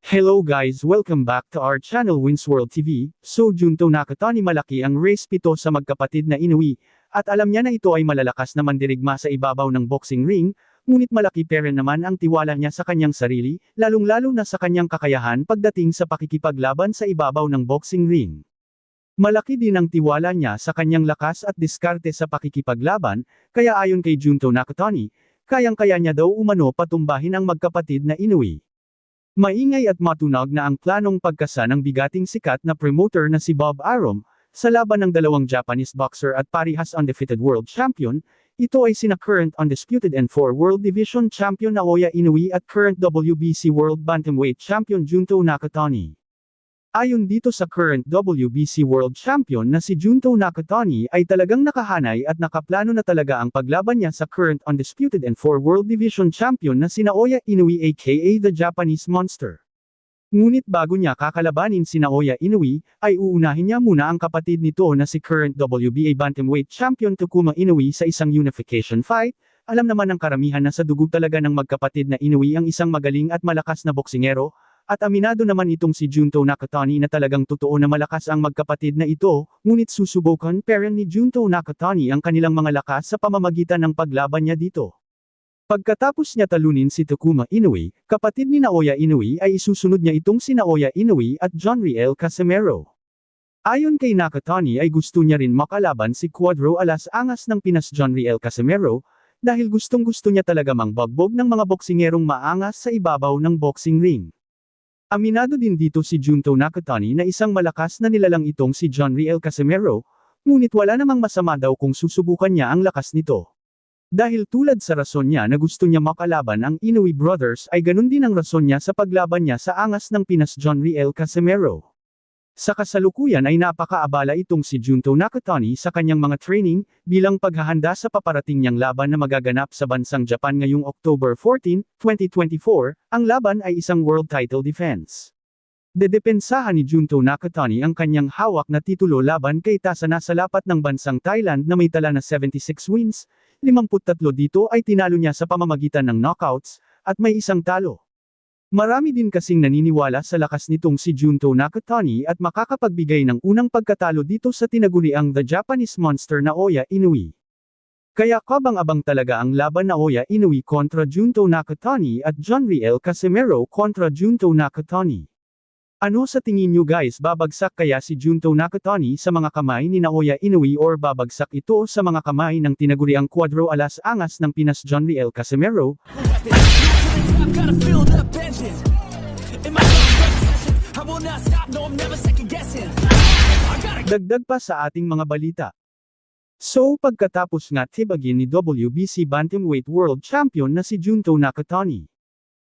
Hello guys, welcome back to our channel Wins World TV. So Junto Nakatani malaki ang race pito sa magkapatid na Inoue, at alam niya na ito ay malalakas na mandirigma sa ibabaw ng boxing ring, ngunit malaki pa rin naman ang tiwala niya sa kanyang sarili, lalong-lalo na sa kanyang kakayahan pagdating sa pakikipaglaban sa ibabaw ng boxing ring. Malaki din ang tiwala niya sa kanyang lakas at diskarte sa pakikipaglaban, kaya ayon kay Junto Nakatani, kayang-kaya niya daw umano patumbahin ang magkapatid na Inoue. Maingay at matunog na ang planong pagkasa ng bigating sikat na promoter na si Bob Arum, sa laban ng dalawang Japanese boxer at parihas undefeated world champion, ito ay sina current undisputed N4 World Division Champion Naoya Inoue at current WBC World Bantamweight Champion Junto Nakatani. Ayon dito sa current WBC World Champion na si Junto Nakatani ay talagang nakahanay at nakaplano na talaga ang paglaban niya sa current undisputed N4 World Division Champion na si Naoya Inoue aka the Japanese Monster. Ngunit bago niya kakalabanin si Naoya Inoue, ay uunahin niya muna ang kapatid nito na si current WBA Bantamweight Champion Takuma Inoue sa isang unification fight. Alam naman ng karamihan na sa dugo talaga ng magkapatid na Inoue ang isang magaling at malakas na boksingero. At aminado naman itong si Junto Nakatani na talagang totoo na malakas ang magkapatid na ito, ngunit susubukan pa rin ni Junto Nakatani ang kanilang mga lakas sa pamamagitan ng paglaban niya dito. Pagkatapos niya talunin si Takuma Inoue, kapatid ni Naoya Inoue ay isusunod niya itong si Naoya Inoue at Jonriel Casimero. Ayon kay Nakatani ay gusto niya rin makalaban si Cuadro Alas Angas ng Pinas Jonriel Casimero, dahil gustong-gusto niya talaga mangbagbog ng mga boksingerong maangas sa ibabaw ng boxing ring. Aminado din dito si Junto Nakatani na isang malakas na nilalang itong si Jonriel Casimero, ngunit wala namang masama daw kung susubukan niya ang lakas nito. Dahil tulad sa rason niya na gusto niya makalaban ang Inoue brothers ay ganun din ang rason niya sa paglaban niya sa angas ng Pinas Jonriel Casimero. Sa kasalukuyan ay napakaabala itong si Junto Nakatani sa kanyang mga training, bilang paghahanda sa paparating niyang laban na magaganap sa bansang Japan ngayong October 14, 2024, ang laban ay isang world title defense. Dedepensahan ni Junto Nakatani ang kanyang hawak na titulo laban kay Tasana sa lapat ng bansang Thailand na may tala na 76 wins, 53 dito ay tinalo niya sa pamamagitan ng knockouts, at may isang talo. Marami din kasing naniniwala sa lakas nitong si Junto Nakatani at makakapagbigay ng unang pagkatalo dito sa tinaguriang The Japanese Monster Naoya Inoue. Kaya kabang-abang talaga ang laban Naoya Inoue kontra Junto Nakatani at Jonriel Casimero kontra Junto Nakatani. Ano sa tingin nyo guys, babagsak kaya si Junto Nakatani sa mga kamay ni Naoya Inoue or babagsak ito sa mga kamay ng tinaguriang Cuadro Alas Angas ng Pinas Jonriel Casimero? Dagdag pa sa ating mga balita. So pagkatapos nga tibagin ni WBC Bantamweight World Champion na si Junto Nakatani.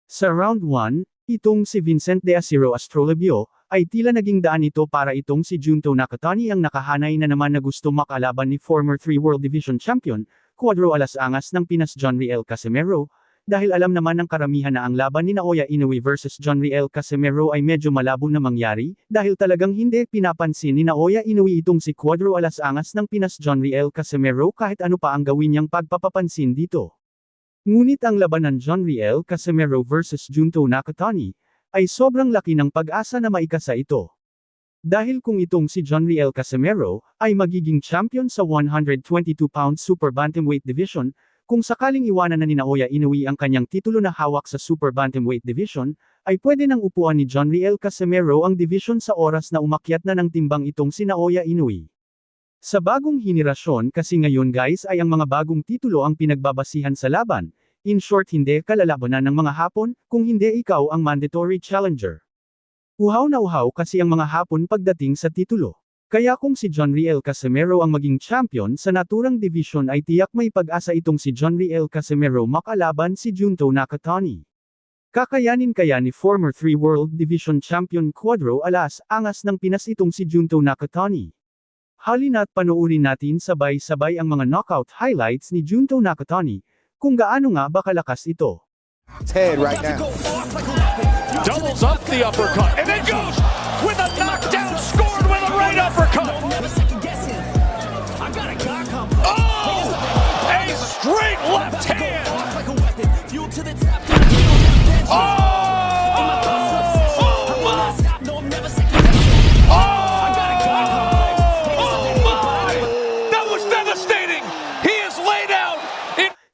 Sa round 1, itong si Vincent De Acero Astrolabio, ay tila naging daan ito para itong si Junto Nakatani ang nakahanay na naman na gusto makalaban ni former 3 World Division Champion, Cuadro Alas Angas ng Pinas Jonriel Casimero, dahil alam naman ng karamihan na ang laban ni Naoya Inoue versus Jonriel Casimero ay medyo malabo na mangyari, dahil talagang hindi pinapansin ni Naoya Inoue itong si Cuadro Alas Angas ng Pinas Jonriel Casimero kahit ano pa ang gawin niyang pagpapapansin dito. Ngunit ang labanan Jonriel Casimero versus Junto Nakatani, ay sobrang laki ng pag-asa na maikasa ito. Dahil kung itong si Jonriel Casimero, ay magiging champion sa 122-pound Super Bantamweight Division, kung sakaling iwanan na ni Naoya Inoue ang kanyang titulo na hawak sa Super Bantamweight Division, ay pwede nang upuan ni Jonriel Casimero ang division sa oras na umakyat na ng timbang itong si Naoya Inoue. Sa bagong henerasyon kasi ngayon guys ay ang mga bagong titulo ang pinagbabasihan sa laban, in short hindi kalalabanan ng mga Hapon, kung hindi ikaw ang mandatory challenger. Uhaw na uhaw kasi ang mga Hapon pagdating sa titulo. Kaya kung si Jonriel Casimero ang maging champion sa naturang division ay tiyak may pag-asa itong si Jonriel Casimero makalaban si Junto Nakatani. Kakayanin kaya ni former 3 World Division Champion Cuadro Alas Angas ng Pinas itong si Junto Nakatani. Halina't panoorin natin sabay-sabay ang mga knockout highlights ni Junto Nakatani, kung gaano nga ba kalakas ito. Head right now. Doubles up the uppercut, and then goes with a knockdown, scored with a right uppercut. Oh! A straight left hand! Oh!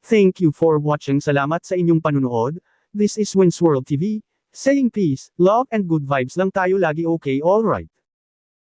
Thank you for watching. Salamat sa inyong panunood. This is Winsworld TV, saying peace, love and good vibes lang tayo lagi. Okay, alright.